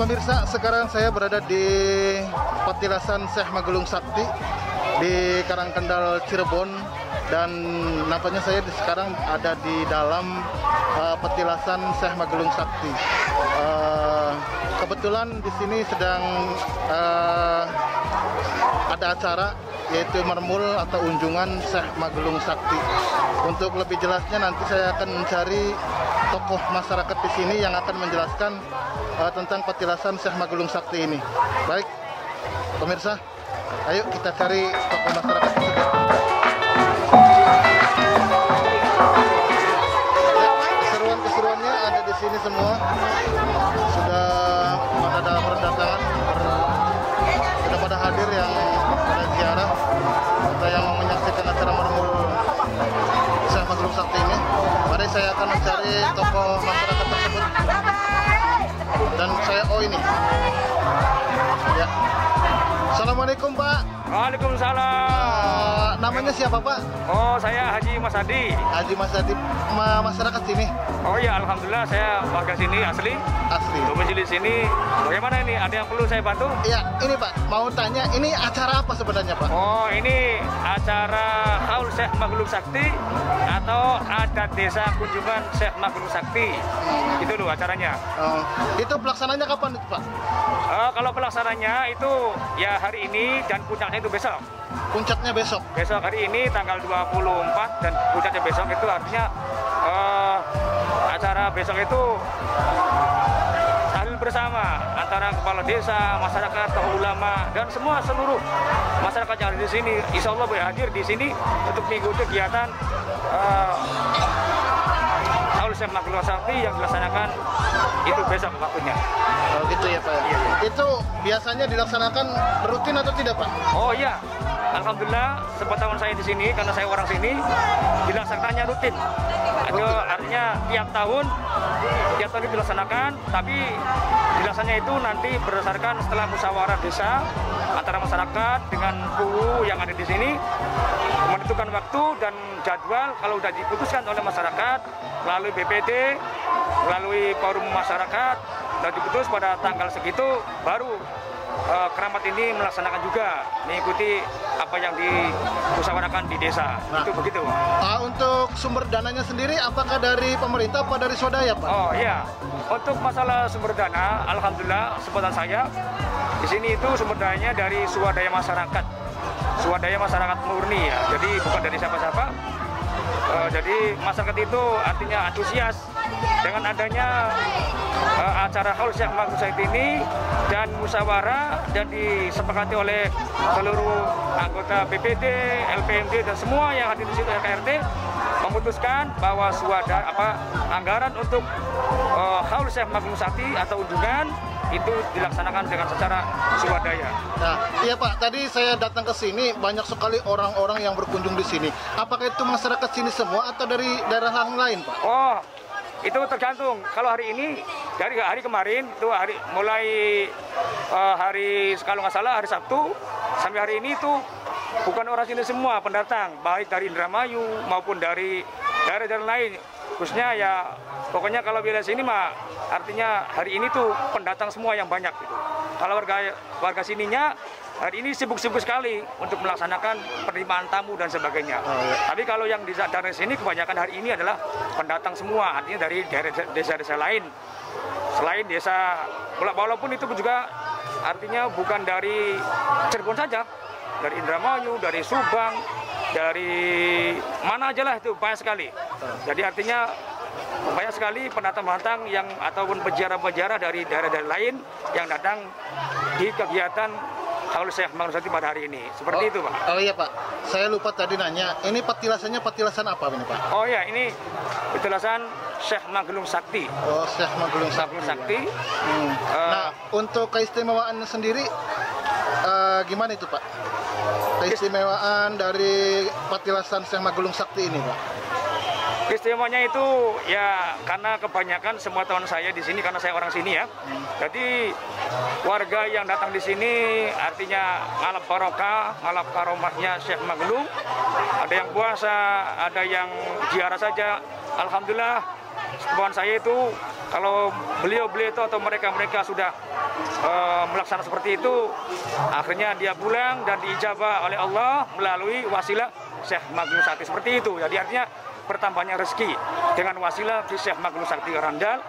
Pemirsa, sekarang saya berada di Petilasan Syekh Magelung Sakti di Karangkendal, Cirebon, dan nampaknya saya sekarang ada di dalam Petilasan Syekh Magelung Sakti. Kebetulan di sini sedang ada acara, yaitu mermul atau unjungan Syekh Magelung Sakti. Untuk lebih jelasnya nanti saya akan mencari tokoh masyarakat di sini yang akan menjelaskan tentang petilasan Syekh Magelung Sakti ini. Baik, pemirsa, ayo kita cari tokoh masyarakat tersebut. Keseruan-keseruannya ada di sini semua. Sudah pada berdatangan, sudah pada hadir yang pada ziarah atau yang mau menyaksikan acara mermul Syekh Magelung Sakti ini. Mari saya akan mencari tokoh masyarakat tersebut. Dan saya ini. Ya. Assalamualaikum, Pak. Waalaikumsalam. Namanya siapa, Pak? Oh, saya Haji Mas Adi. Haji Mas Adi, masyarakat sini. Oh iya, alhamdulillah saya warga sini asli. Asli. Domisili sini. Bagaimana ini? Ada yang perlu saya bantu? Iya, ini Pak, mau tanya, ini acara apa sebenarnya, Pak? Oh, ini acara Haul Syekh Magelung Sakti atau adat desa kunjungan Syekh Magelung Sakti. Itu loh acaranya. Itu pelaksananya kapan itu, Pak? Kalau pelaksananya itu ya hari ini dan puncaknya itu besok. Puncaknya besok. Besok hari ini tanggal 24 dan puncaknya besok itu artinya acara besok itu tahlil bersama antara kepala desa, masyarakat, tokoh ulama dan semua seluruh masyarakat yang ada di sini. Insya Allah hadir di sini untuk mengikuti kegiatan Haul Syekh Magelung Sakti yang dilaksanakan itu besok waktunya. Oh gitu ya, Pak. Iya. Itu biasanya dilaksanakan rutin atau tidak, Pak? Oh iya, alhamdulillah sepengetahuan saya di sini karena saya orang sini dilaksanakannya rutin. Itu artinya tiap tahun dilaksanakan, tapi dilaksanakannya itu nanti berdasarkan setelah musyawarah desa antara masyarakat dengan guru yang ada di sini menentukan waktu dan jadwal. Kalau sudah diputuskan oleh masyarakat melalui BPD, melalui forum masyarakat dan diputus pada tanggal segitu, baru keramat ini melaksanakan juga mengikuti apa yang dimusyawarahkan di desa. Itu begitu. Untuk sumber dananya sendiri apakah dari pemerintah apa dari swadaya, Pak? Oh iya, untuk masalah sumber dana, alhamdulillah sepengetahuan saya di sini itu sumber dananya dari swadaya masyarakat murni ya. Jadi bukan dari siapa-siapa. Jadi masyarakat itu artinya antusias dengan adanya acara Haul Syekh Magelung Sakti ini dan musyawarah dan disepakati oleh seluruh anggota BPD, LPMD dan semua yang hadir di situ RKRT memutuskan bahwa anggaran untuk Haul Syekh Magelung Sakti atau unjungan itu dilaksanakan dengan secara swadaya. Nah, iya Pak, tadi saya datang ke sini banyak sekali orang-orang yang berkunjung di sini. Apakah itu masyarakat sini semua atau dari daerah lain, Pak? Oh, itu tergantung. Kalau hari ini dari hari kemarin itu mulai hari kalau nggak salah hari Sabtu sampai hari ini itu bukan orang sini semua pendatang, baik dari Indramayu maupun dari daerah-daerah lain. Khususnya ya pokoknya kalau wilayah sini mah artinya hari ini tuh pendatang semua yang banyak gitu. Kalau warga sininya hari ini sibuk-sibuk sekali untuk melaksanakan penerimaan tamu dan sebagainya. Tapi kalau yang di daerah sini kebanyakan hari ini adalah pendatang semua, artinya dari desa-desa lain. Selain desa, walaupun itu juga artinya bukan dari Cirebon saja, dari Indramayu, dari Subang, dari mana aja lah itu banyak sekali. Jadi artinya banyak sekali pendatang-pendatang yang ataupun peziarah-peziarah dari daerah-daerah lain yang datang di kegiatan Haul Syekh Magelung Sakti pada hari ini. Seperti itu, Pak. Oh iya, Pak. Saya lupa tadi nanya. Ini petilasannya petilasan apa ini, Pak? Oh iya, ini petilasan Syekh Magelung Sakti. Oh, Syekh Magelung Sakti. Nah, untuk keistimewaan sendiri gimana itu, Pak? Keistimewaan dari petilasan Syekh Magelung Sakti ini, Pak? Keistimewanya itu ya karena kebanyakan semua teman saya di sini karena saya orang sini ya. Jadi warga yang datang di sini artinya ngalap barokah, ngalap karomahnya Syekh Magelung. Ada yang puasa, ada yang ziarah saja. Alhamdulillah sepupuan saya itu kalau beliau itu atau mereka sudah melaksanakan seperti itu, akhirnya dia pulang dan diijabah oleh Allah melalui wasilah Syekh Magnus Sakti seperti itu. Jadi artinya bertambahnya rezeki dengan wasilah di Syekh Magnus Sakti Randal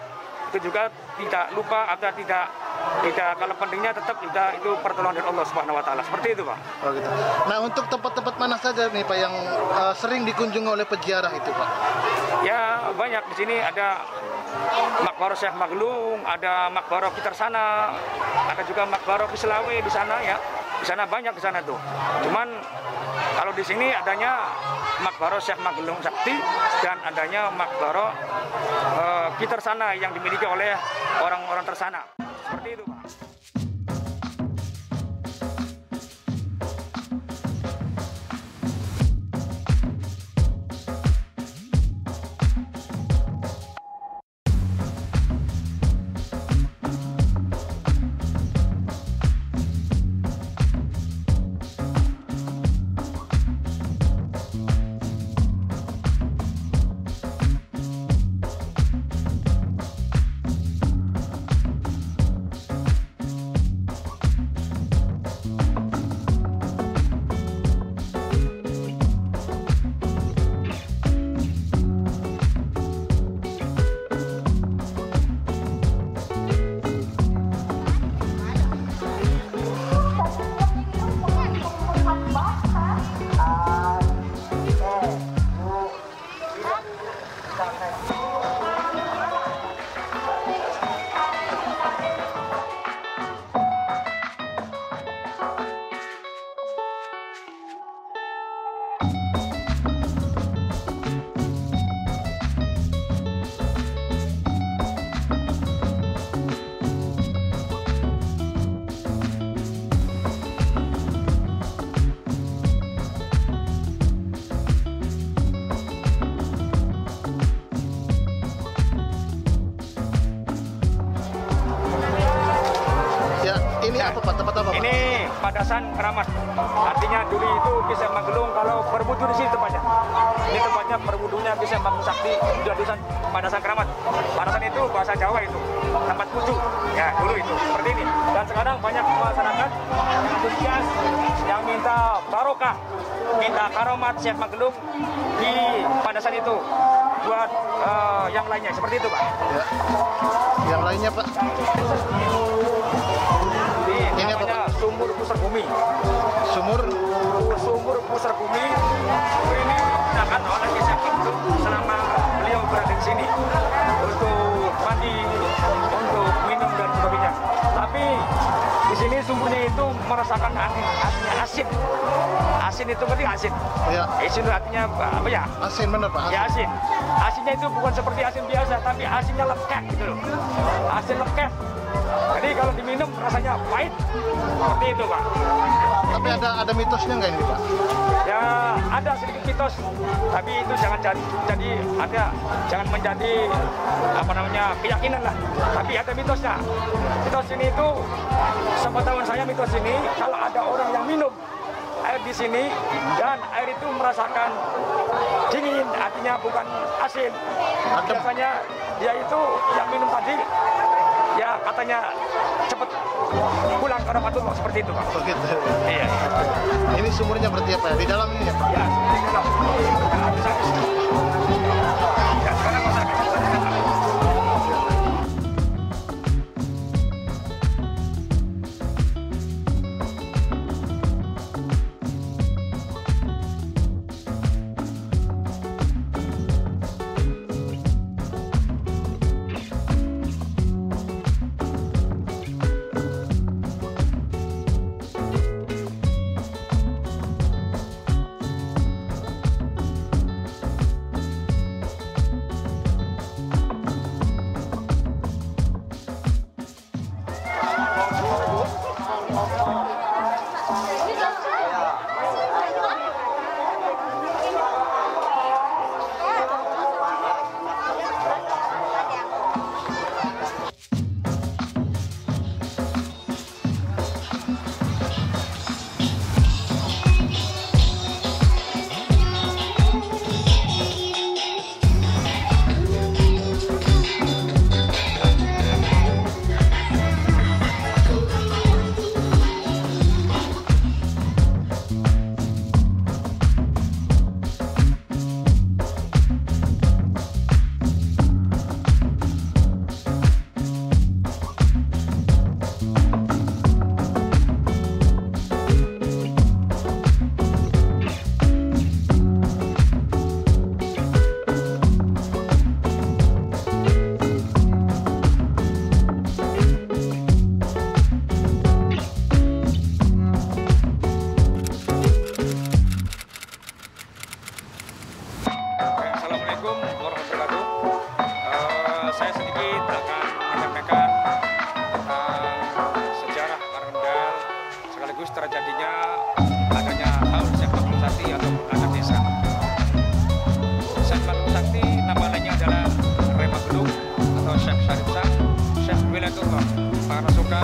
itu juga tidak lupa atau tidak kalau pentingnya tetap juga itu pertolongan dari Allah Subhanahu Wa Taala seperti itu, Pak. Oh gitu. Nah, untuk tempat-tempat mana saja nih Pak yang sering dikunjungi oleh peziarah itu, Pak? Ya banyak di sini, ada Makbaro Syekh Maglung, ada Makbaro Kitarsana, ada juga Makbaro Kislawe di sana ya. Di sana banyak di sana tuh. Cuman kalau di sini adanya Makbaro Syekh Maglung Sakti dan adanya Makbaro Kitarsana yang dimiliki oleh orang-orang tersana. Seperti itu, Pak. Ini apa Pak? Tempat apa Pak? Ini Padasan Keramat. Artinya dulu itu Kisah Magelung kalau berwudu di sini tempatnya. Ini tempatnya berwudunya Kisah Magelung Sakti di Padasan Keramat. Padasan itu bahasa Jawa itu, tempat wudu. Ya dulu itu seperti ini. Dan sekarang banyak masyarakat yang antusias yang minta barokah, minta karomat Syekh Magelung di Padasan itu buat yang lainnya seperti itu Pak. Ya. Yang lainnya Pak? Ini namanya sumur pusar bumi. Sumur pusar bumi. Ini digunakan oleh Syekh Magelung selama beliau berada di sini untuk mandi, untuk minum dan sebagainya. Tapi di sini sumurnya itu merasakan artinya asin. Asin itu berarti asin. Ya. Asin itu artinya apa ya? Asin bener Pak. Ya asin. Asinnya itu bukan seperti asin biasa, tapi asinnya lekeh gitu loh. Asin lekeh. Jadi kalau diminum rasanya pahit. Seperti itu Pak. Tapi ada mitosnya nggak ini Pak? Ya ada sedikit mitos, tapi itu jangan jangan menjadi apa namanya keyakinan lah. Tapi ada mitosnya. Mitos ini itu sepengetahuan saya, mitos ini kalau ada orang yang minum air di sini dan air itu merasakan dingin, artinya bukan asin. Biasanya dia itu yang minum tadi ya katanya cepat pulang ke rahmatullah seperti itu Pak. Begitu. Iya. Ini sumurnya berarti apa ya? Di dalam ini ya Pak? Ya, di dalam. Ya, sekarang masyarakat sedikit akan menyampaikan tentang sejarah Karangandal sekaligus terjadinya adanya hal Syekh Maglum Sakti atau anak desa. Syekh Maglum Sakti nama lainnya adalah Rema Gedung atau Syekh Syarif Sam, Syekh Wilayatullah Parasoka,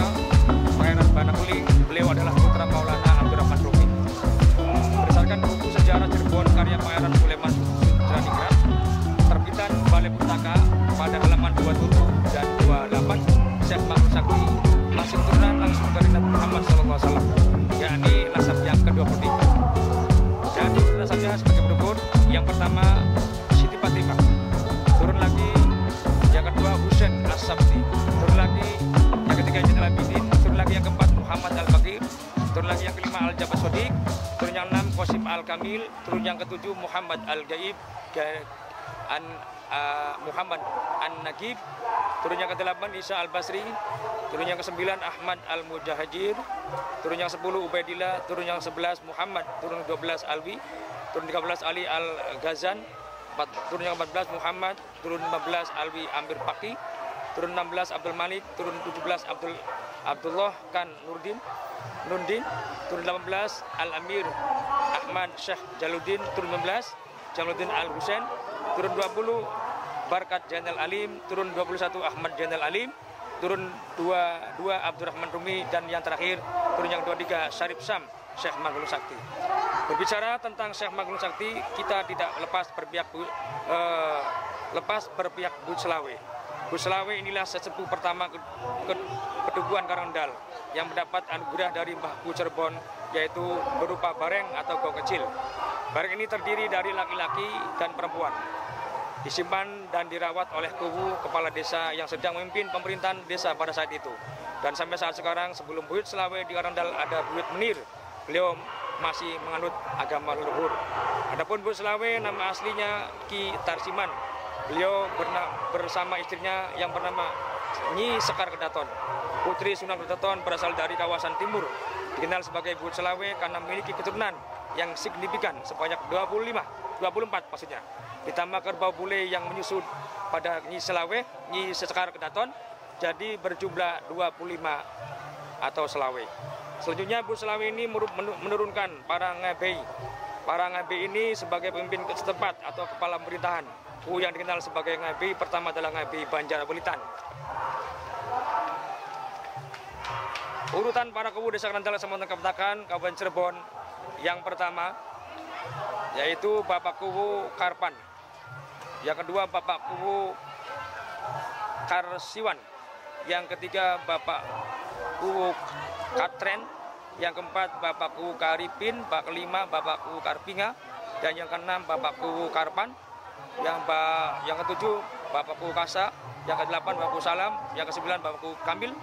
Pangeran Banakuling. Beliau adalah putra Maulana Abdurrahman Rumi. Berdasarkan buku sejarah Cirebon karya Pangeran Sulaiman Sudraningrat, terbitan Balai Pustaka pada halaman 27 dan 28, Syekh Maglum Sakti masih keturunan langsung dari Nabi Muhammad SAW, yakni nasab yang ke-23. Jadi nasabnya sebagai berikut: yang pertama Siti Fatimah, turun lagi yang kedua Husain As-Sabti, turun lagi yang ketiga Zainal Abidin, turun lagi yang keempat Muhammad Al-Baqir, turun lagi yang kelima Al-Jabat Sodik, turun yang enam Qasim Al-Kamil, turun yang ketujuh Muhammad Al-Gaib, Muhammad An-Nagib, turun yang ke-8 Isa Al-Basri, turun yang ke-9 Ahmad Al-Mujahajir, turun yang 10 Ubaidillah, turun yang 11 Muhammad, turun yang 12 Alwi, turun 13 Ali Al-Ghazan, turun yang 14 Muhammad, turun 15 Alwi Amir Paki, turun 16 Abdul Malik, turun 17 Abdullah Kan Nurdin, turun 18 Al-Amir Ahmad Syekh Jaluddin, turun 19 Jamaluddin Al-Husain, turun 20 Barkat Jainal Alim, turun 21 Ahmad Jainal Alim, turun 22 Abdurrahman Rumi, dan yang terakhir turun yang 23 Syarif Sam Syekh Maglum Sakti. Berbicara tentang Syekh Maglum Sakti, kita tidak lepas berpihak Bu Selawe. Bu Selawe inilah sesepuh pertama Pedukuhan Karangandal yang mendapat anugerah dari Mbah Bu Cirebon, yaitu berupa bareng atau gong kecil. Bareng ini terdiri dari laki-laki dan perempuan. Disimpan dan dirawat oleh kubu kepala desa yang sedang memimpin pemerintahan desa pada saat itu. Dan sampai saat sekarang, sebelum Buyut Selawe di Karangandal ada Buyut Menir. Beliau masih menganut agama leluhur. Adapun Buyut Selawe nama aslinya Ki Tarsiman. Beliau bersama istrinya yang bernama Nyi Sekar Kedaton. Putri Sunan Kedaton berasal dari kawasan timur. Dikenal sebagai Buyut Selawe karena memiliki keturunan yang signifikan sebanyak 24 maksudnya. Ditambah kerbau bule yang menyusul pada Nyi Selawe, Nyi Sekar Kedaton, jadi berjumlah 25 atau Selawe. Selanjutnya Bu Selawe ini menurunkan para ngabei. Para ngabei ini sebagai pemimpin setempat atau kepala pemerintahan. Yang dikenal sebagai ngabei pertama adalah ngabei Banjar Belitan. Urutan para kubu desa Karangandal Kecamatan Kapetakan, Kabupaten Cirebon. Yang pertama yaitu Bapak Kubu Karpan. Yang kedua Bapak Kubu Karsiwan. Yang ketiga Bapak Kubu Katren. Yang keempat Bapak Kubu Karipin. Yang kelima Bapak Kubu Karpinga. Dan yang keenam Bapak Kubu Karpan. Yang ketujuh Bapak Kubu Kasa. Yang ke-8 Bapak Kubu Salam. Yang ke-9 Bapak Kubu Kamil.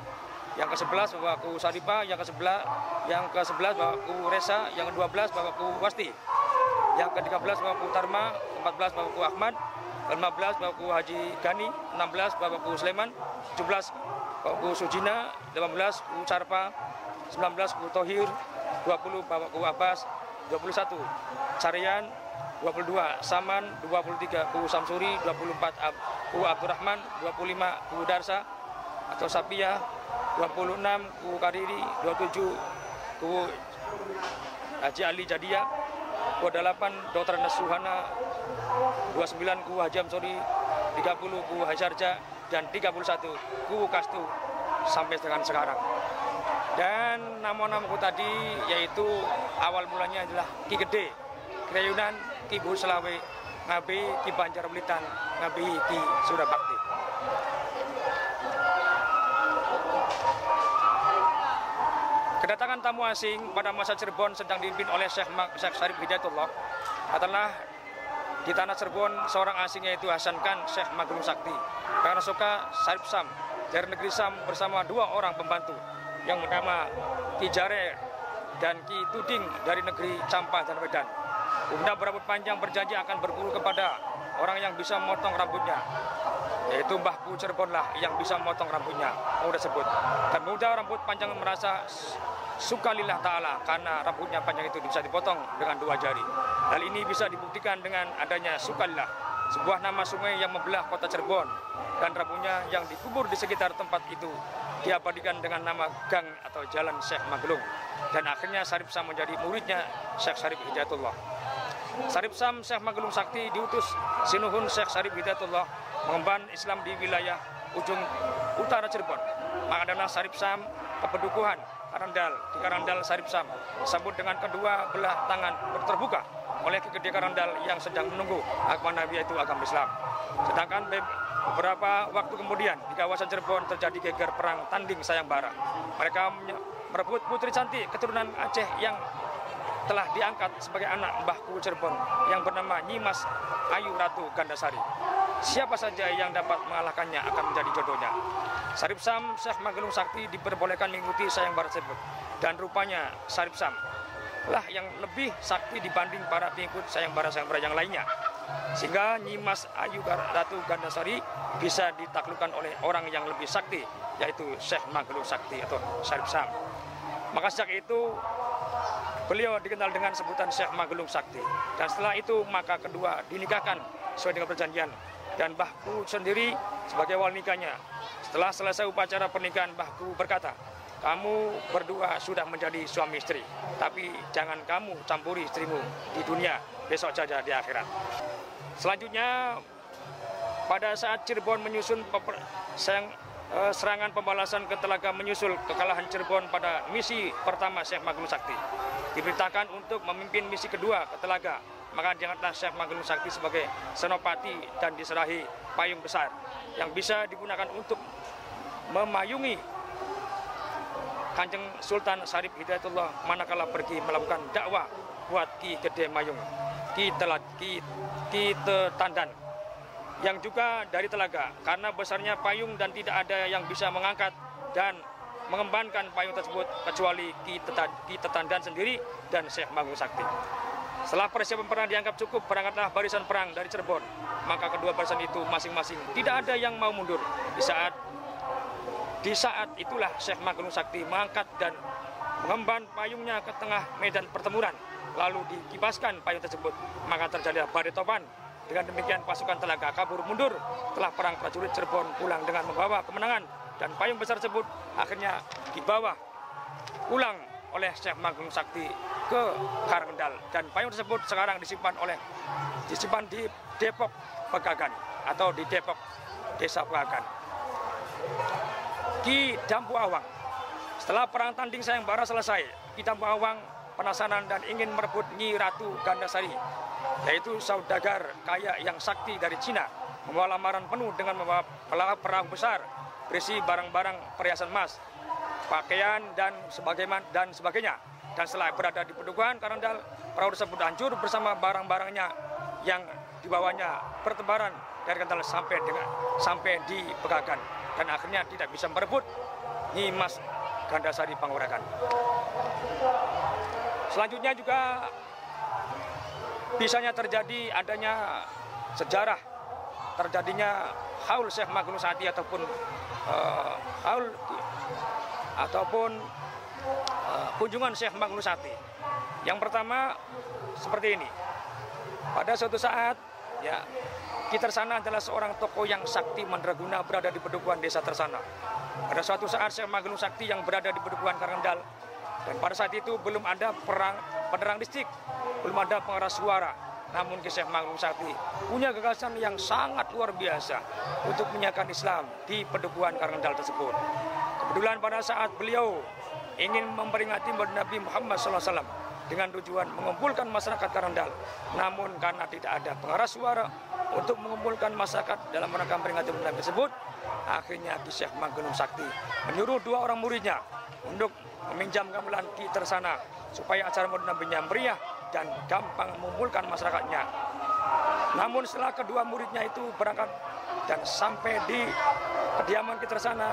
Yang ke-11 Bapak Kubu Saripa. Yang ke-11 Bapak Kubu Resa. Yang ke-12 Bapak Kubu Wasti. Yang ke-13 Bapak Kubu Tarma. 14 Bapak Kubu Ahmad. 15 Bapak Kubu Haji Gani. 16 Bapak Kubu Sleman. 17 Bapak Kubu Sujina. 18 Kubu Sarpa. 19 Kubu Tohir. 20 Bapak Kubu Abbas. 21 Carian. 22 Saman. 23 Kubu Samsuri. 24 Kubu Abdurrahman. 25 Kubu Darsa atau Sapia. 26 Kubu Kariri. 27 Kubu Haji Ali Jadia. 28 Dr. Nasuhana. 29 Kubu Haji Amsori. 30 Kubu Hajarja. Dan 31 Kubu Kastu sampai dengan sekarang. Dan nama-nama kubu tadi yaitu awal mulanya adalah Ki Gede, Krayunan, Ki Bu Selawe, Ngabei, Ki Banjar Belitan, Ngabei, Ki Surabakti. Kedatangan tamu asing pada masa Cirebon sedang dipimpin oleh Syekh Syarif Hidayatullah adalah di tanah Cirebon seorang asing yaitu Hasan Khan Syekh Maglum Sakti. Karena suka Syarif Sam dari negeri Sam bersama dua orang pembantu yang bernama Ki Jare dan Ki Tuding dari negeri Campah dan Medan. Pemuda berambut panjang berjanji akan berburu kepada orang yang bisa memotong rambutnya, yaitu Mbah Bu Cirebon lah yang bisa memotong rambutnya, pemuda sebut. Dan pemuda rambut panjang merasa suka lillah ta'ala karena rambutnya panjang itu bisa dipotong dengan 2 jari. Hal ini bisa dibuktikan dengan adanya suka lillah sebuah nama sungai yang membelah kota Cirebon, dan rabunya yang dikubur di sekitar tempat itu diabadikan dengan nama Gang atau Jalan Syekh Magelung. Dan akhirnya Syarif Sam menjadi muridnya Syekh Syarif Hidayatullah. Syarif Sam Syekh Magelung Sakti diutus Sinuhun Syekh Syarif Hidayatullah mengemban Islam di wilayah ujung utara Cirebon. Maka adalah Syarif Sam kepedukuhan Karangdal, di Karangdal Syarif Sam disambut dengan kedua belah tangan terbuka oleh Ki Gede Karangdal yang sedang menunggu agama Nabi, yaitu agama Islam. Sedangkan beberapa waktu kemudian di kawasan Cirebon terjadi geger perang tanding sayembara. Mereka merebut putri cantik keturunan Aceh yang telah diangkat sebagai anak Mbah Kuwu Cirebon yang bernama Nyimas Ayu Ratu Gandasari. Siapa saja yang dapat mengalahkannya akan menjadi jodohnya. Syarif Sam Syekh Magelung Sakti diperbolehkan mengikuti sayembara tersebut, dan rupanya Syarif Sam lah yang lebih sakti dibanding para pengikut sayembara-sayembara yang lainnya, sehingga Nyimas Ayu Ratu Gandasari bisa ditaklukkan oleh orang yang lebih sakti, yaitu Syekh Magelung Sakti atau Syarif Sam. Maka sejak itu beliau dikenal dengan sebutan Syekh Magelung Sakti, dan setelah itu maka kedua dinikahkan sesuai dengan perjanjian, dan Mbah Kuwu sendiri sebagai wali nikahnya. Setelah selesai upacara pernikahan, Mbah Kuwu berkata, "Kamu berdua sudah menjadi suami istri, tapi jangan kamu campuri istrimu di dunia, besok saja di akhirat." Selanjutnya, pada saat Cirebon menyusun serangan pembalasan ke Telaga menyusul kekalahan Cirebon pada misi pertama Syekh Magelung Sakti, diberitakan untuk memimpin misi kedua ke Telaga. Maka diangkatlah Syekh Magelung Sakti sebagai senopati dan diserahi payung besar yang bisa digunakan untuk memayungi Kanjeng Sultan Syarif Hidayatullah manakala pergi melakukan dakwah buat Ki Gede Mayung, Ki Tetandan, yang juga dari Telaga. Karena besarnya payung dan tidak ada yang bisa mengangkat dan mengembankan payung tersebut kecuali Ki Tetandan sendiri dan Syekh Magelung Sakti. Setelah persiapan perang dianggap cukup, berangkatlah barisan perang dari Cirebon. Maka kedua barisan itu masing-masing tidak ada yang mau mundur. Di saat itulah Syekh Magelung Sakti mengangkat dan mengemban payungnya ke tengah medan pertempuran, lalu dikibaskan payung tersebut. Maka terjadi badai topan. Dengan demikian pasukan Telaga kabur mundur. Setelah perang, prajurit Cirebon pulang dengan membawa kemenangan, dan payung besar tersebut akhirnya dibawa pulang oleh Syekh Magelung Sakti ke Karangdal, dan payung tersebut sekarang disimpan di Depok Pegagan atau di Depok Desa Pegagan. Ki Dampu Awang. Setelah perang tanding sayembara selesai, Ki Dampu Awang penasaran dan ingin merebut Nyi Ratu Gandasari, yaitu saudagar kaya yang sakti dari Cina, membawa lamaran penuh dengan membawa perahu besar berisi barang-barang perhiasan emas, pakaian dan sebagainya. Dan setelah berada di Pedukuhan Karangdal, perahu tersebut hancur bersama barang-barangnya yang dibawanya bertebaran dari Karangdal sampai di Pegagan, dan akhirnya tidak bisa merebut Nyimas Gandasari Panguragan. Selanjutnya juga bisanya terjadi adanya sejarah terjadinya haul Syekh Magelung Sakti ataupun kunjungan Syekh Magelung Sakti. Yang pertama seperti ini. Pada suatu saat, ya, Ki Tersana adalah seorang tokoh yang sakti mandraguna berada di Pedukuhan Desa Tersana. Pada suatu saat Syekh Magelung Sakti yang berada di Pedukuhan Karangdal, dan pada saat itu belum ada penerang listrik, belum ada pengeras suara. Namun Syekh Magelung Sakti punya gagasan yang sangat luar biasa untuk menyiarkan Islam di Pedukuhan Karangdal tersebut. Kebetulan pada saat beliau ingin memperingati Maulid Nabi Muhammad SAW dengan tujuan mengumpulkan masyarakat Karangdal, namun karena tidak ada pengeras suara untuk mengumpulkan masyarakat dalam rangka memperingati Maulid Nabi tersebut, akhirnya Syekh Magelung Sakti menyuruh dua orang muridnya untuk meminjam gamelan Ki Tersana supaya acara Maulid Nabi-nya meriah dan gampang mengumpulkan masyarakatnya. Namun setelah kedua muridnya itu berangkat dan sampai di kediaman Ki Tersana,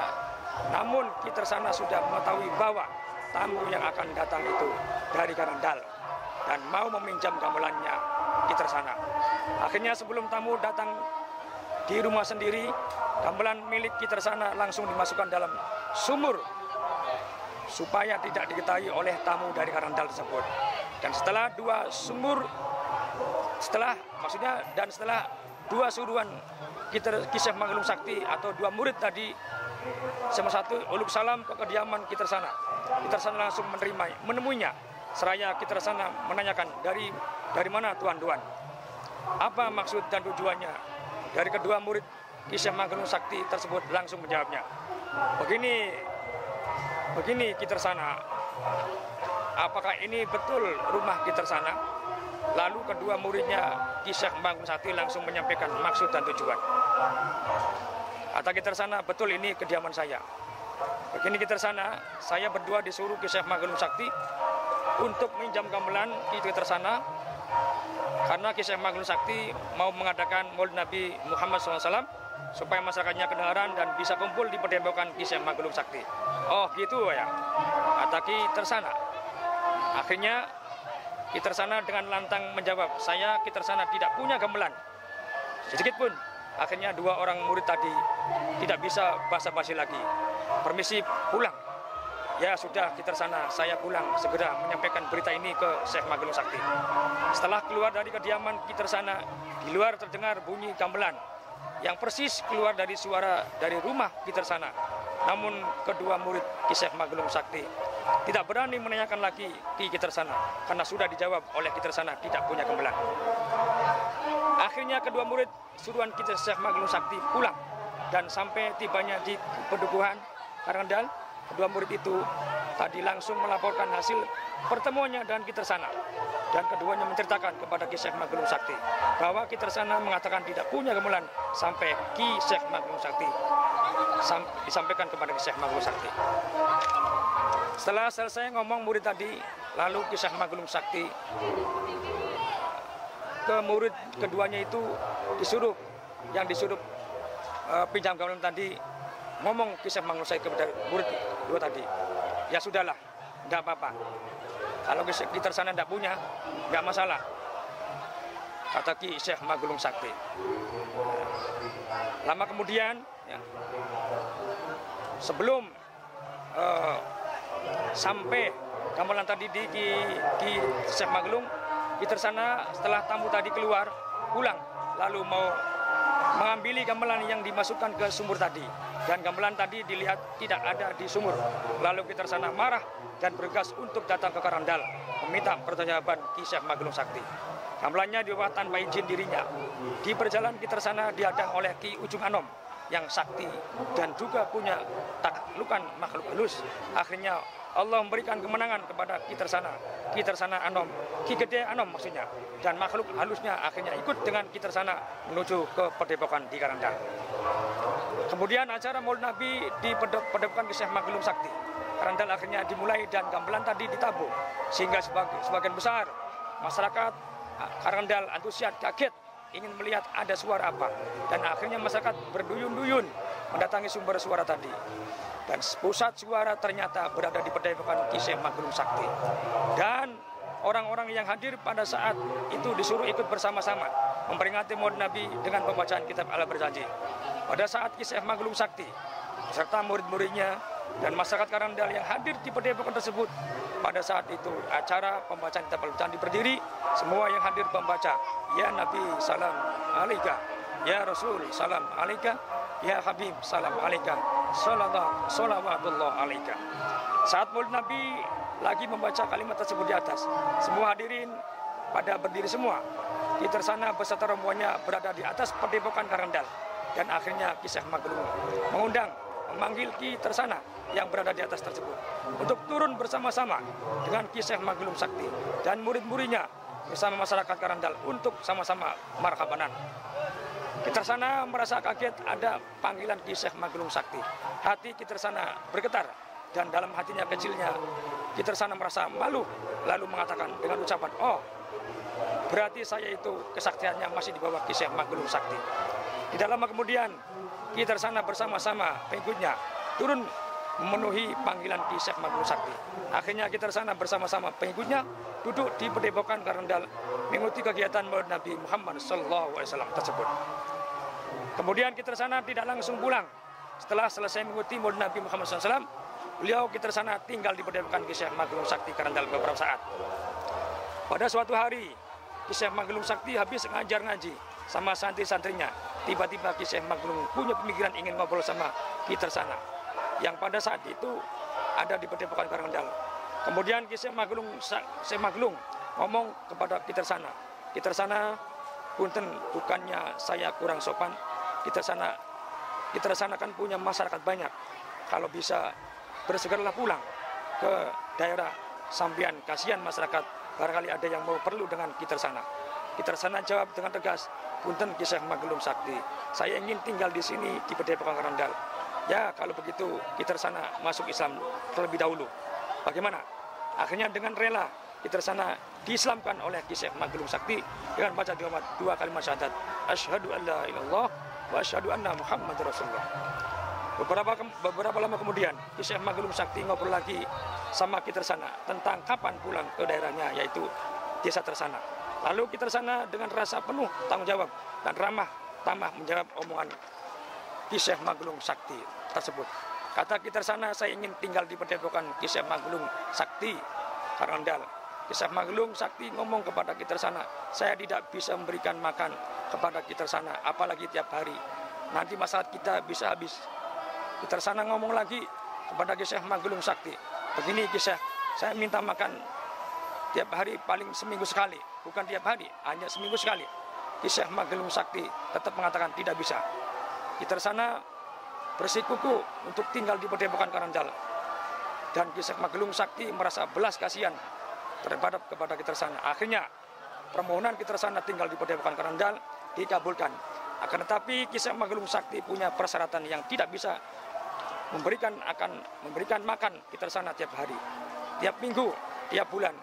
namun Ki Tersana sudah mengetahui bahwa tamu yang akan datang itu dari Karangdal dan mau meminjam gamelannya Ki Tersana. Akhirnya sebelum tamu datang di rumah sendiri, gamelan milik Ki Tersana langsung dimasukkan dalam sumur supaya tidak diketahui oleh tamu dari Karangdal tersebut. Dan setelah dua suruhan Kisah Magelung Sakti atau dua murid tadi sama satu uluk salam ke kediaman Kitersana. Kitersana langsung menemuinya. Seraya Kitersana menanyakan dari mana Tuan Duan? Apa maksud dan tujuannya? Dari kedua murid Kisah Magelung Sakti tersebut langsung menjawabnya. Begini Kitersana, apakah ini betul rumah Kitersana? Lalu kedua muridnya Kisah Magelung Sakti langsung menyampaikan maksud dan tujuan. Kata Kitersana, betul ini kediaman saya. Begini Kitersana, saya berdua disuruh Kisah Magelung Sakti untuk minjam gamelan Kitersana karena Kisah Magelung Sakti mau mengadakan Maulid Nabi Muhammad SAW supaya masyarakatnya kedengaran dan bisa kumpul di Padepokan Kisah Magelung Sakti. Oh gitu ya, kata Kitersana. Akhirnya Kitersana dengan lantang menjawab, saya Kitersana tidak punya gamelan sedikit pun. Akhirnya dua orang murid tadi tidak bisa basa-basi lagi. Permisi pulang. Ya sudah Kitersana, saya pulang segera menyampaikan berita ini ke Syekh Magelung Sakti. Setelah keluar dari kediaman Kitersana, di luar terdengar bunyi gamelan yang persis keluar dari suara dari rumah Kitersana. Namun kedua murid Kisah Magelung Sakti tidak berani menanyakan lagi ke Kitersana karena sudah dijawab oleh Kitersana tidak punya gamelan. Akhirnya kedua murid suruhan Kisah Magelung Sakti pulang dan sampai tibanya di Pedukuhan Karangandal, kedua murid itu tadi langsung melaporkan hasil pertemuannya dengan Kitersana dan keduanya menceritakan kepada Kisah Magelung Sakti bahwa Kitersana mengatakan tidak punya gamelan sampai Kisah Magelung Sakti disampaikan kepada Kisah Magelung Sakti. Setelah selesai ngomong murid tadi, lalu Kisah Magelung Sakti ke murid keduanya itu disuruh pinjam gamelan tadi, ngomong Kisah Magelung Sakti kepada murid dua tadi, ya sudahlah, tidak apa-apa. Kalau Kitersana tidak punya, nggak masalah, kata Kisah Magelung Sakti. Lama kemudian, ya, sebelum sampai gamelan tadi di Kisah Magelung, Kitersana setelah tamu tadi keluar, pulang, lalu mau mengambil gamelan yang dimasukkan ke sumur tadi. Dan gamelan tadi dilihat tidak ada di sumur. Lalu Kitersana marah dan bergegas untuk datang ke Karangandal, meminta pertanggungjawaban Kisah Magelung Sakti. Gamelannya dibawa tanpa izin dirinya. Di perjalanan Kitersana dihadang oleh Ki Ujung Anom yang sakti dan juga punya taklukan makhluk halus. Akhirnya Allah memberikan kemenangan kepada Kitersana Anom, Ki Gede Anom maksudnya, dan makhluk halusnya akhirnya ikut dengan Kitersana menuju ke Padepokan di Karangandal. Kemudian acara Maulid Nabi di Padepokan Kisah Magelung Sakti Karangandal akhirnya dimulai dan gamelan tadi ditabuh sehingga sebagian besar masyarakat Karangandal antusias kaget ingin melihat ada suara apa, dan akhirnya masyarakat berduyun-duyun mendatangi sumber suara tadi. Dan pusat suara ternyata berada di Padepokan Kisah Magelung Sakti. Dan orang-orang yang hadir pada saat itu disuruh ikut bersama-sama memperingati Maulid Nabi dengan pembacaan kitab Al-Berjanji. Pada saat Kisah Magelung Sakti serta murid-muridnya dan masyarakat Karangandal yang hadir di Padepokan tersebut, pada saat itu acara pembacaan kitab Al-Berjanji berdiri, semua yang hadir membaca, ya Nabi salam alaika, ya Rasul salam alaika, ya Habib salam alaika, salawatullah alaika. Saat Maulid Nabi lagi membaca kalimat tersebut di atas, semua hadirin pada berdiri semua. Kitersana beserta rombongannya berada di atas Padepokan Karangandal. Dan akhirnya Kisah Magelung memanggil Kitersana yang berada di atas tersebut untuk turun bersama-sama dengan Kisah Magelung Sakti dan murid-muridnya bersama masyarakat Karangandal untuk sama-sama marhabanan. Kitersana merasa kaget ada panggilan Kisah Magelung Sakti. Hati Kitersana bergetar dan dalam hatinya kecilnya Kitersana merasa malu, lalu mengatakan dengan ucapan, oh berarti saya itu kesaktiannya masih di bawah Kisah Magelung Sakti. Tidak lama kemudian Kitersana bersama-sama pengikutnya turun memenuhi panggilan Kisah Magelung Sakti. Akhirnya Kitersana bersama-sama pengikutnya duduk di Padepokan Karangandal mengikuti kegiatan Maulid Nabi Muhammad SAW tersebut. Kemudian Kitersana tidak langsung pulang. Setelah selesai mengikuti Maulid Nabi Muhammad SAW, beliau Kitersana tinggal di Padepokan Kisah Magelung Sakti Karangandal beberapa saat. Pada suatu hari, Kisah Magelung Sakti habis ngajar ngaji sama santri-santrinya. Tiba-tiba Ki Syekh Maglung punya pemikiran ingin ngobrol sama Ki Tersana, yang pada saat itu ada di Padepokan Karangandal. Kemudian Ki Syekh Maglung ngomong kepada Ki Tersana, Ki Tersana, punten bukannya saya kurang sopan, Ki Tersana kan punya masyarakat banyak. Kalau bisa bersegeralah pulang ke daerah sambian, kasihan masyarakat, barangkali ada yang mau perlu dengan Ki Tersana. Ki Tersana jawab dengan tegas, punten Ki Syekh Maglung Sakti, saya ingin tinggal di sini di Padepokan Karangandal. Ya kalau begitu Ki Tersana masuk Islam terlebih dahulu. Bagaimana? Akhirnya dengan rela Ki Tersana diislamkan oleh Ki Syekh Maglung Sakti dengan baca dua kalimat syahadat, asyhadu an la ilaha illallah wa asyhadu anna Muhammadar Rasulullah. Beberapa lama kemudian Ki Syekh Maglung Sakti ngobrol lagi sama Ki Tersana tentang kapan pulang ke daerahnya, yaitu Desa Tersana. Lalu Ki Tersana dengan rasa penuh tanggung jawab dan ramah tamah menjawab omongan Ki Syekh Maglung Sakti tersebut. Kata Ki Tersana, saya ingin tinggal di Padepokan Ki Syekh Maglung Sakti Karangandal. Ki Syekh Maglung Sakti ngomong kepada Ki Tersana, saya tidak bisa memberikan makan kepada Ki Tersana, apalagi tiap hari. Nanti masalah kita bisa habis. Ki Tersana ngomong lagi kepada Ki Syekh Maglung Sakti, begini Ki Syekh, saya minta makan tiap hari paling seminggu sekali, bukan tiap hari, hanya seminggu sekali. Ki Syekh Maglung Sakti tetap mengatakan tidak bisa. Ki Tersana bersikuku untuk tinggal di Padepokan Karangandal, dan Ki Syekh Maglung Sakti merasa belas kasihan terhadap kepada Ki Tersana. Akhirnya permohonan Ki Tersana tinggal di Padepokan Karangandal dikabulkan. Akan tetapi Ki Syekh Maglung Sakti punya persyaratan yang tidak bisa memberikan makan Ki Tersana tiap hari, tiap minggu, tiap bulan.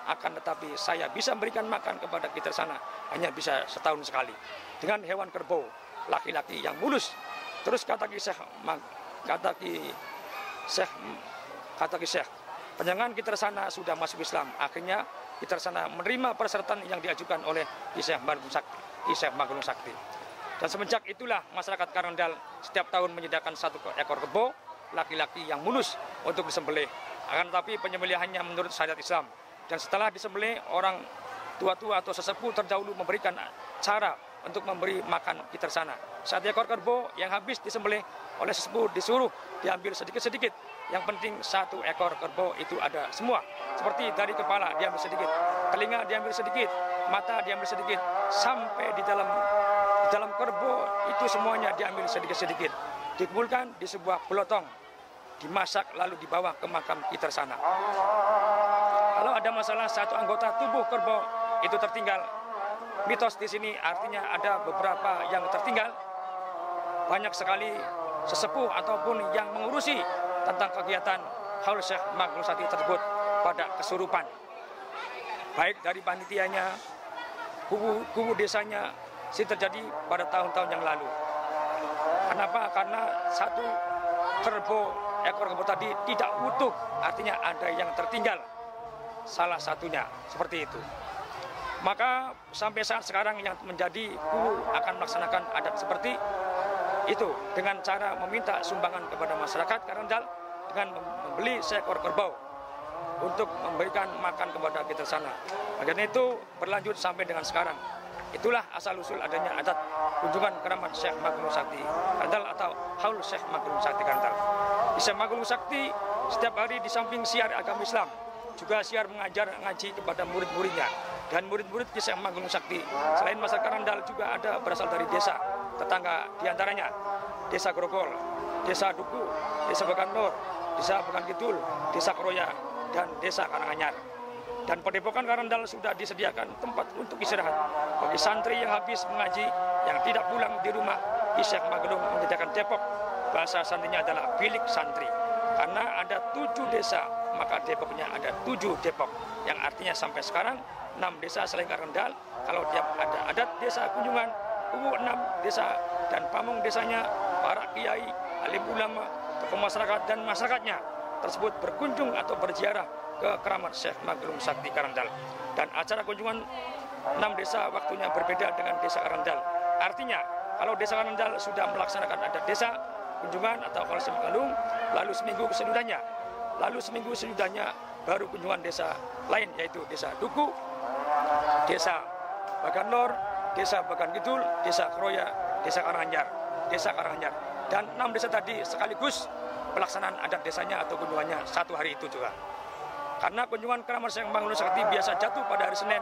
Akan tetapi saya bisa memberikan makan kepada Ki Tersana hanya bisa setahun sekali dengan hewan kerbau laki-laki yang mulus. Terus kata Ki Syekh, penjangan Ki Tersana sudah masuk Islam. Akhirnya Ki Tersana menerima persyaratan yang diajukan oleh Ki Syekh Maglung Sakti. Dan semenjak itulah masyarakat Karangandal setiap tahun menyediakan 1 ekor kerbau laki-laki yang mulus untuk disembelih. Akan tetapi penyembelihannya menurut syariat Islam. Dan setelah disembelih, orang tua-tua atau sesepuh terdahulu memberikan cara untuk memberi makan Ki Tersana. 1 ekor kerbau yang habis disembelih oleh sesepuh disuruh diambil sedikit-sedikit. Yang penting 1 ekor kerbau itu ada semua. Seperti dari kepala diambil sedikit, telinga diambil sedikit, mata diambil sedikit, sampai di dalam kerbau itu semuanya diambil sedikit-sedikit. Dikumpulkan di sebuah pelotong, dimasak lalu dibawa ke makam Ki Tersana. Kalau ada masalah 1 anggota tubuh kerbau itu tertinggal, mitos di sini artinya ada beberapa yang tertinggal. Banyak sekali sesepuh ataupun yang mengurusi tentang kegiatan Haul Syekh Maglung Sakti tersebut pada kesurupan. Baik dari panitianya, kubu desanya, sih terjadi pada tahun-tahun yang lalu. Kenapa? Karena 1 ekor kerbau tadi tidak utuh, artinya ada yang tertinggal salah satunya, seperti itu. Maka sampai saat sekarang yang menjadi kubu akan melaksanakan adat seperti itu dengan cara meminta sumbangan kepada masyarakat Karangandal dengan membeli seekor kerbau untuk memberikan makan kepada Ki Tersana. Bagian itu berlanjut sampai dengan sekarang. Itulah asal-usul adanya adat kunjungan keramat Syekh Maglung Sakti Karangandal atau Haul Syekh Maglung Sakti Karangandal. Syekh Maglung Sakti setiap hari di samping siar agama Islam, juga siar mengajar ngaji kepada murid-muridnya. Dan murid-murid Ki Syekh Maglung Sakti selain masyarakat Karangandal juga ada berasal dari desa tetangga, diantaranya Desa Grogol, Desa Duku, Desa Bagannor, Desa Bagan Kidul, Desa Kroya, dan Desa Karanganyar. Dan Padepokan Karangandal sudah disediakan tempat untuk istirahat bagi santri yang habis mengaji yang tidak pulang di rumah. Ki Syekh Maglung menyediakan depok, bahasa santrinya adalah bilik santri. Karena ada 7 desa, maka depoknya ada 7 depok, yang artinya sampai sekarang 6 desa selain Karangandal. Kalau tiap ada adat desa kunjungan, 6 desa dan pamong desanya, para kiai, alim ulama, tokoh masyarakat dan masyarakatnya tersebut berkunjung atau berziarah ke keramat Syekh Maglung Sakti Karangandal. Dan acara kunjungan 6 desa waktunya berbeda dengan Desa Karangandal. Artinya kalau Desa Karangandal sudah melaksanakan adat desa kunjungan atau Haul Syekh Maglung, lalu seminggu sesudahnya baru kunjungan desa lain, yaitu Desa Duku, Desa Bagannor, Desa Bagan Kidul, Desa Kroya, Desa Karanganyar. Dan 6 desa tadi sekaligus pelaksanaan adat desanya atau kunjungannya satu hari itu juga. Karena kunjungan Keramat Syekh Mangunkusumo Sakti biasa jatuh pada hari Senin.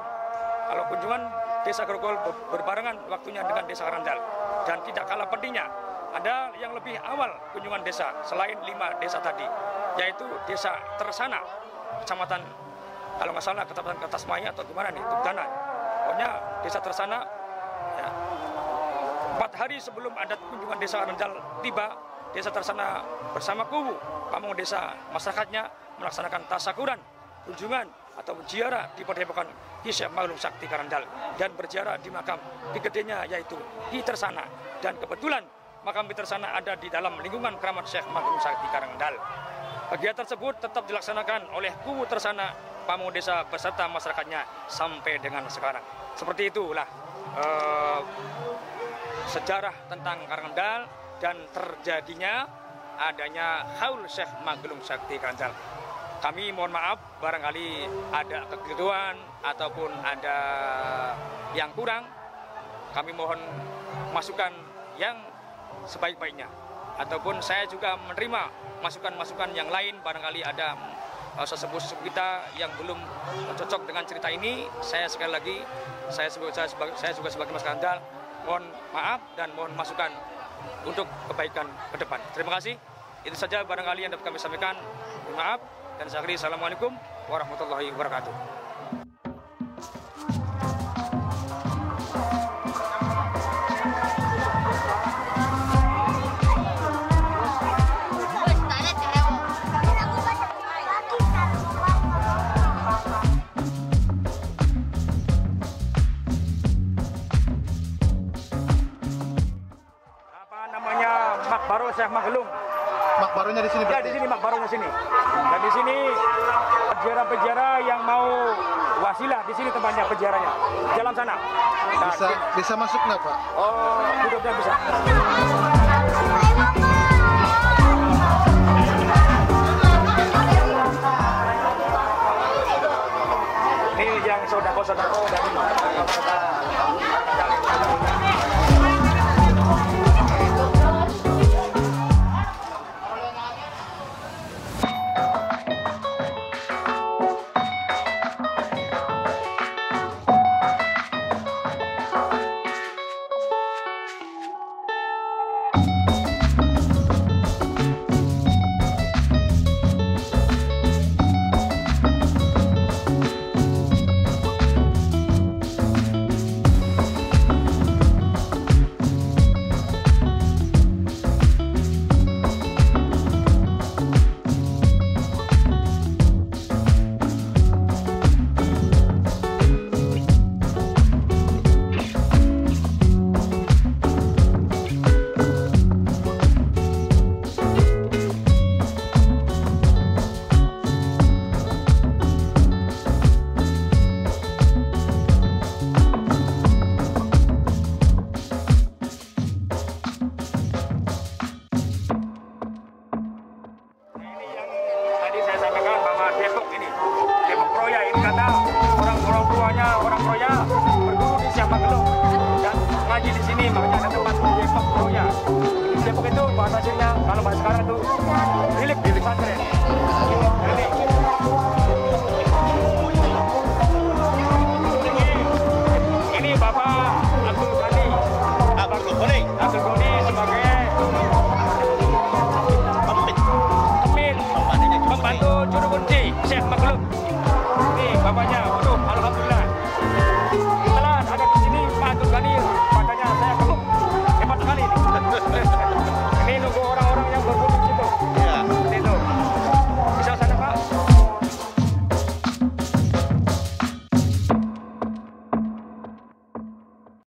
Kalau kunjungan Desa Grogol berbarengan waktunya dengan Desa Karanganyar. Dan tidak kalah pentingnya, ada yang lebih awal kunjungan desa selain 5 desa tadi, yaitu Desa Tersana, Kecamatan, kalau nggak salah Kecamatan Kertasmaya atau gimana nih, Tugdana. Pokoknya Desa Tersana, ya, 4 hari sebelum adat kunjungan Desa Karanganyar tiba, Desa Tersana bersama kubu pamong desa masyarakatnya melaksanakan tasakuran, kunjungan atau ziarah di Padepokan Ki Syekh Mangunkusumo Sakti Karanganyar dan berziarah di makam Ki gedenya yaitu Ki Tersana. Dan kebetulan makam Ki Tersana ada di dalam lingkungan Keramat Syekh Mangunkusumo Sakti Karanganyar. Kegiatan tersebut tetap dilaksanakan oleh kubu Tersana, pamong desa beserta masyarakatnya sampai dengan sekarang. Seperti itulah sejarah tentang Karanganyar dan terjadinya adanya Haul Syekh Mangunkusumo Sakti Karanganyar. Kami mohon maaf barangkali ada kekeliruan ataupun ada yang kurang. Kami mohon masukan yang sebaik-baiknya. Ataupun saya juga menerima masukan-masukan yang lain, barangkali ada sesepuh-sesepuh kita yang belum cocok dengan cerita ini. Saya sekali lagi, saya juga sebagai Mas Karanganyar, mohon maaf dan mohon masukan untuk kebaikan ke depan. Terima kasih. Itu saja barangkali yang dapat kami sampaikan. Mohon maaf. Dan saya akhiri, Assalamualaikum warahmatullahi wabarakatuh. Apa namanya Makbaro Syekh Manggulung? Makbaronya di sini. Ya, di sini makbaronya sini. Dan di sini peziarah-peziarah yang mau wasilah di sini tempatnya peziarahnya. Jalan sana. Nah, bisa masuk nggak, Pak? Oh, mudah-mudahan bisa. Ini yang saudara-saudara dari orang Kroya berguru di Syekh Manggulung dan ngaji di sini, makanya ada tempat Depok Kroya. Di Depok itu bahasa aslinya, kalau bahasa sekarang itu milik di pesantren. Ini Bapak Abdul Ghani sebagai pembantu juru kunci Syekh Manggulung. Ini bapaknya